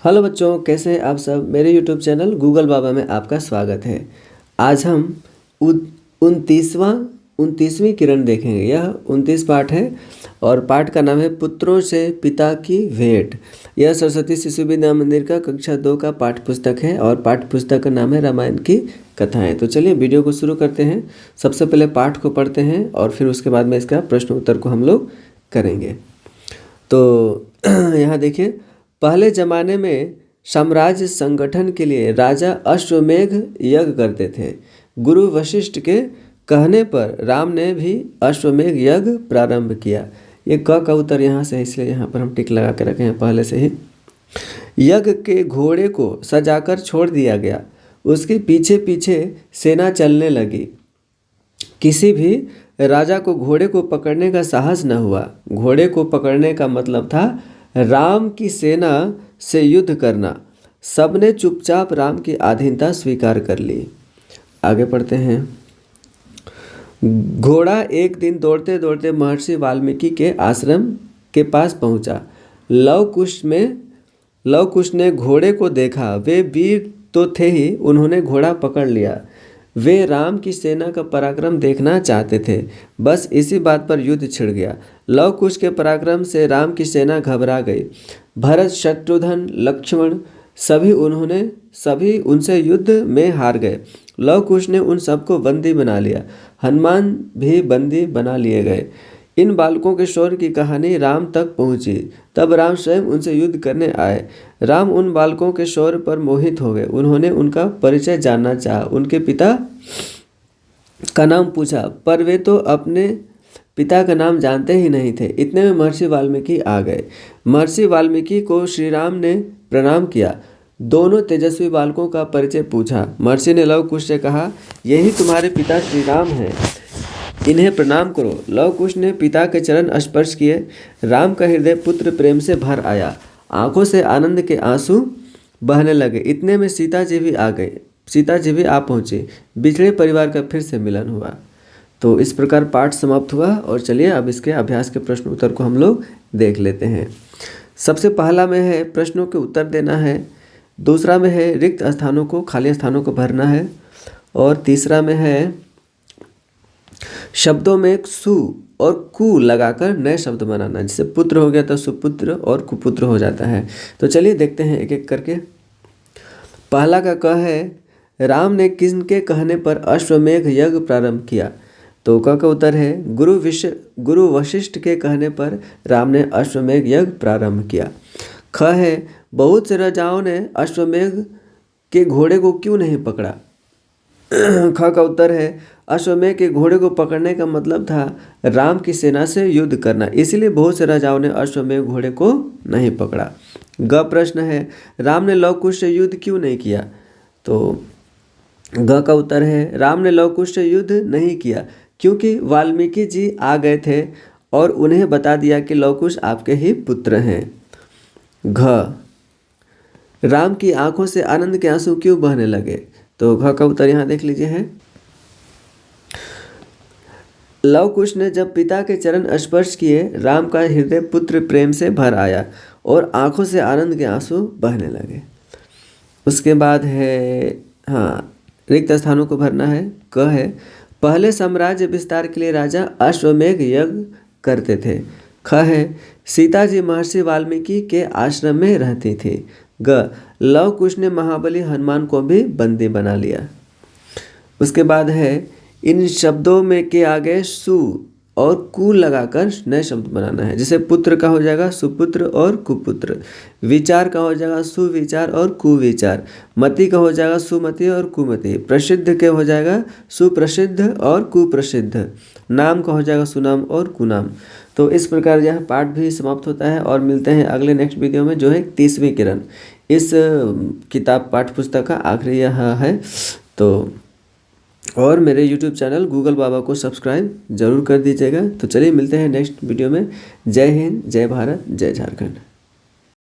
Hello बच्चों, कैसे हैं आप सब। मेरे यूट्यूब चैनल गूगल बाबा में आपका स्वागत है। आज हम उनतीसवीं किरण देखेंगे। यह 29 पाठ है और पाठ का नाम है पुत्रों से पिता की भेंट। यह सरस्वती शिशु विद्या मंदिर का कक्षा 2 का पाठ पुस्तक है और पाठ पुस्तक का नाम है रामायण की कथाएं। तो चलिए वीडियो को शुरू करते हैं। सबसे पहले पाठ को पढ़ते हैं और फिर उसके बाद में इसका प्रश्न उत्तर को हम लोग करेंगे। तो यहाँ देखिए, पहले ज़माने में साम्राज्य संगठन के लिए राजा अश्वमेध यज्ञ करते थे। गुरु वशिष्ठ के कहने पर राम ने भी अश्वमेध यज्ञ प्रारंभ किया। ये क का उत्तर यहाँ से है, इसलिए यहाँ पर हम टिक लगा के रखे हैं पहले से ही। यज्ञ के घोड़े को सजाकर छोड़ दिया गया। उसके पीछे पीछे सेना चलने लगी। किसी भी राजा को घोड़े को पकड़ने का साहस न हुआ। घोड़े को पकड़ने का मतलब था राम की सेना से युद्ध करना। सबने चुपचाप राम की अधीनता स्वीकार कर ली। आगे पढ़ते हैं। घोड़ा एक दिन दौड़ते दौड़ते महर्षि वाल्मीकि के आश्रम के पास पहुंचा। लव कुश ने घोड़े को देखा। वे वीर तो थे ही, उन्होंने घोड़ा पकड़ लिया। वे राम की सेना का पराक्रम देखना चाहते थे। बस इसी बात पर युद्ध छिड़ गया। लव कुश के पराक्रम से राम की सेना घबरा गई। भरत, शत्रुघ्न, लक्ष्मण सभी उनसे युद्ध में हार गए। लव कुश ने उन सबको बंदी बना लिया। हनुमान भी बंदी बना लिए गए। इन बालकों के शौर्य की कहानी राम तक पहुंची। तब राम स्वयं उनसे युद्ध करने आए। राम उन बालकों के शौर्य पर मोहित हो गए। उन्होंने उनका परिचय जानना चाहा। उनके पिता का नाम पूछा, पर वे तो अपने पिता का नाम जानते ही नहीं थे। इतने में महर्षि वाल्मीकि आ गए। महर्षि वाल्मीकि को श्री राम ने प्रणाम किया। दोनों तेजस्वी बालकों का परिचय पूछा। महर्षि ने लव कुश से कहा, यही तुम्हारे पिता श्री राम हैं, इन्हें प्रणाम करो। लव कुश ने पिता के चरण स्पर्श किए। राम का हृदय पुत्र प्रेम से भर आया। आंखों से आनंद के आंसू बहने लगे। इतने में सीता जी भी आ पहुंची। बिछड़े परिवार का फिर से मिलन हुआ। तो इस प्रकार पाठ समाप्त हुआ और चलिए अब इसके अभ्यास के प्रश्न उत्तर को हम लोग देख लेते हैं। सबसे पहला में है प्रश्नों के उत्तर देना है। दूसरा में है रिक्त स्थानों को, खाली स्थानों को भरना है। और तीसरा में है शब्दों में सु और कु लगाकर नए शब्द बनाना। जैसे पुत्र हो गया तो सुपुत्र और कुपुत्र हो जाता है। तो चलिए देखते हैं एक एक करके। पहला का क है, राम ने किसके कहने पर अश्वमेध यज्ञ प्रारंभ किया। तो क का उत्तर है गुरु वशिष्ठ के कहने पर राम ने अश्वमेध यज्ञ प्रारंभ किया। ख है, बहुत से राजाओं ने अश्वमेध के घोड़े को क्यों नहीं पकड़ा। ख का उत्तर है अश्वमेध के घोड़े को पकड़ने का मतलब था राम की सेना से युद्ध करना, इसलिए बहुत से राजाओं ने अश्वमेध घोड़े को नहीं पकड़ा। ग प्रश्न है, राम ने लव कुश से युद्ध क्यों नहीं किया। तो ग का उत्तर है राम ने लव कुश से युद्ध नहीं किया क्योंकि वाल्मीकि जी आ गए थे और उन्हें बता दिया कि लव कुश आपके ही पुत्र हैं। घ, राम की आंखों से आनंद के आंसू क्यों बहने लगे। तो घ का उत्तर यहाँ देख लीजिए है, लव कुश ने जब पिता के चरण स्पर्श किए, राम का हृदय पुत्र प्रेम से भर आया और आंखों से आनंद के आंसू बहने लगे। उसके बाद है रिक्त स्थानों को भरना है। क है, पहले साम्राज्य विस्तार के लिए राजा अश्वमेध यज्ञ करते थे। ख है, सीता जी महर्षि वाल्मीकि के आश्रम में रहती थी। ग, लव कुश ने महाबली हनुमान को भी बंदी बना लिया। उसके बाद है इन शब्दों में के आगे सु और कु लगाकर नए शब्द बनाना है। जैसे पुत्र का हो जाएगा सुपुत्र और कुपुत्र। विचार का हो जाएगा सुविचार और कुविचार। मति का हो जाएगा सुमति और कुमति। प्रसिद्ध के हो जाएगा सुप्रसिद्ध और कुप्रसिद्ध। नाम का हो जाएगा सुनाम और कुनाम। तो इस प्रकार यह पाठ भी समाप्त होता है और मिलते हैं अगले नेक्स्ट वीडियो में, जो है 30वीं किरण। इस किताब पाठ पुस्तक का आखिरी यह है। तो और मेरे YouTube चैनल गूगल बाबा को सब्सक्राइब जरूर कर दीजिएगा। तो चलिए मिलते हैं नेक्स्ट वीडियो में। जय हिंद, जय भारत, जय झारखंड।